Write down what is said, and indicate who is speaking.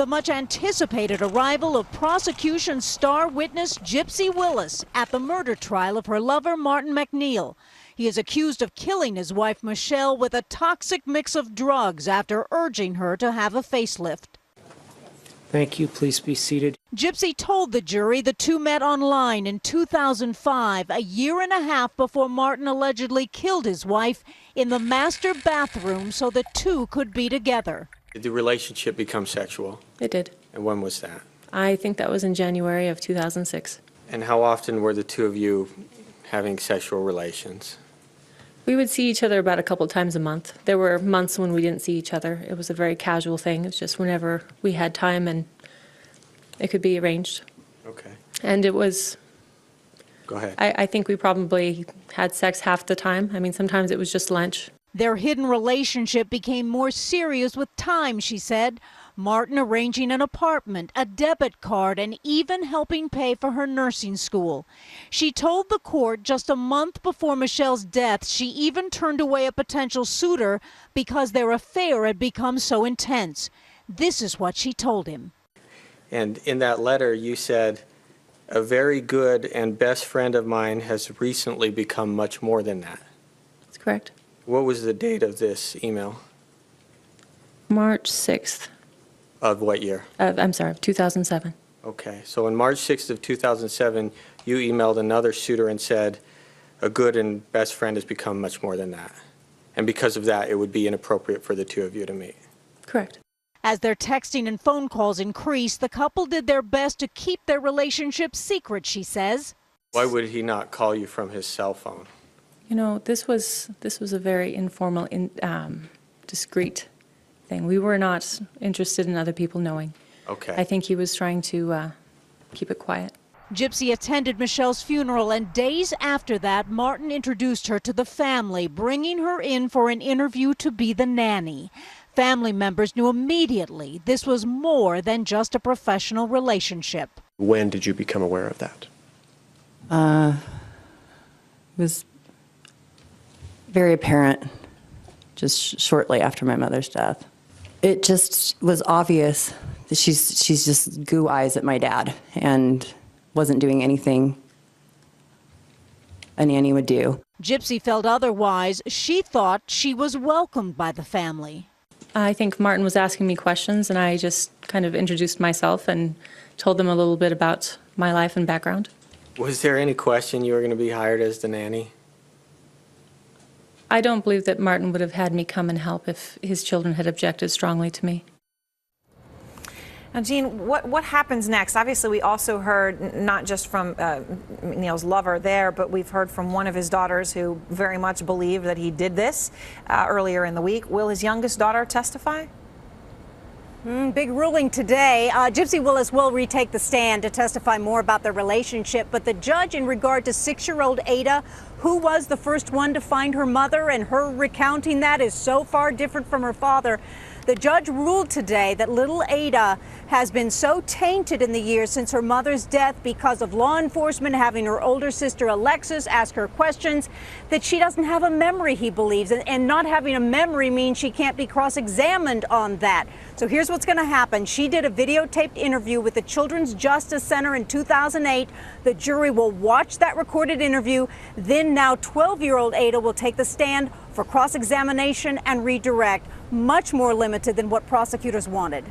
Speaker 1: The much anticipated arrival of prosecution star witness Gypsy Willis at the murder trial of her lover Martin MacNeill. He is accused of killing his wife Michelle with a toxic mix of drugs after urging her to have a facelift.
Speaker 2: Thank you. Please be seated.
Speaker 1: Gypsy told the jury the two met online in 2005, a year and a half before Martin allegedly killed his wife in the master bathroom so the two could be together.
Speaker 3: Did the relationship become sexual?
Speaker 4: It did.
Speaker 3: And when was that?
Speaker 4: I think that was in January of 2006.
Speaker 3: And how often were the two of you having sexual relations?
Speaker 4: We would see each other about a couple times a month. There were months when we didn't see each other. It was a very casual thing. It was just whenever we had time and it could be arranged.
Speaker 3: Okay.
Speaker 4: And it was...
Speaker 3: Go ahead.
Speaker 4: I think we probably had sex half the time. I mean, sometimes it was just lunch.
Speaker 1: Their hidden relationship became more serious with time, she said. Martin arranging an apartment, a debit card, and even helping pay for her nursing school. She told the court just a month before Michelle's death she even turned away a potential suitor because their affair had become so intense. This is what she told him.
Speaker 3: And in that letter you said, "A very good and best friend of mine has recently become much more than that."
Speaker 4: That's correct.
Speaker 3: What was the date of this email?
Speaker 4: March 6th.
Speaker 3: Of what year?
Speaker 4: I'm sorry, 2007.
Speaker 3: Okay, so on March 6th of 2007, you emailed another suitor and said, "A good and best friend has become much more than that. And because of that, it would be inappropriate for the two of you to meet."
Speaker 4: Correct.
Speaker 1: As their texting and phone calls increased, the couple did their best to keep their relationship secret, she says.
Speaker 3: Why would he not call you from his cell phone?
Speaker 4: You know, this was a very informal, discreet thing. We were not interested in other people knowing.
Speaker 3: Okay.
Speaker 4: I think he was trying to keep it quiet.
Speaker 1: Gypsy attended Michelle's funeral, and days after that, Martin introduced her to the family, bringing her in for an interview to be the nanny. Family members knew immediately this was more than just a professional relationship.
Speaker 2: When did you become aware of that?
Speaker 5: It was very apparent just shortly after my mother's death. It just was obvious that she's just goo eyes at my dad and wasn't doing anything a nanny would do.
Speaker 1: Gypsy felt otherwise. She thought she was welcomed by the family.
Speaker 4: I think Martin was asking me questions, and I just kind of introduced myself and told them a little bit about my life and background.
Speaker 3: Was there any question you were going to be hired as the nanny?
Speaker 4: I don't believe that Martin would have had me come and help if his children had objected strongly to me.
Speaker 6: Now, Jean, what happens next? Obviously, we also heard not just from Neil's lover there, but we've heard from one of his daughters who very much believed that he did this earlier in the week. Will his youngest daughter testify?
Speaker 7: Big ruling today. Gypsy Willis will retake the stand to testify more about their relationship, but the judge, in regard to 6-year-old Ada, who was the first one to find her mother, and her recounting that is so far different from her father, the judge ruled today that little Ada has been so tainted in the years since her mother's death because of law enforcement having her older sister Alexis ask her questions that she doesn't have a memory, he believes, and not having a memory means she can't be cross-examined on that. So here's what's going to happen. She did a videotaped interview with the Children's Justice Center in 2008. The jury will watch that recorded interview. Then now 12-year-old Ada will take the stand for cross-examination and redirect, much more limited than what prosecutors wanted.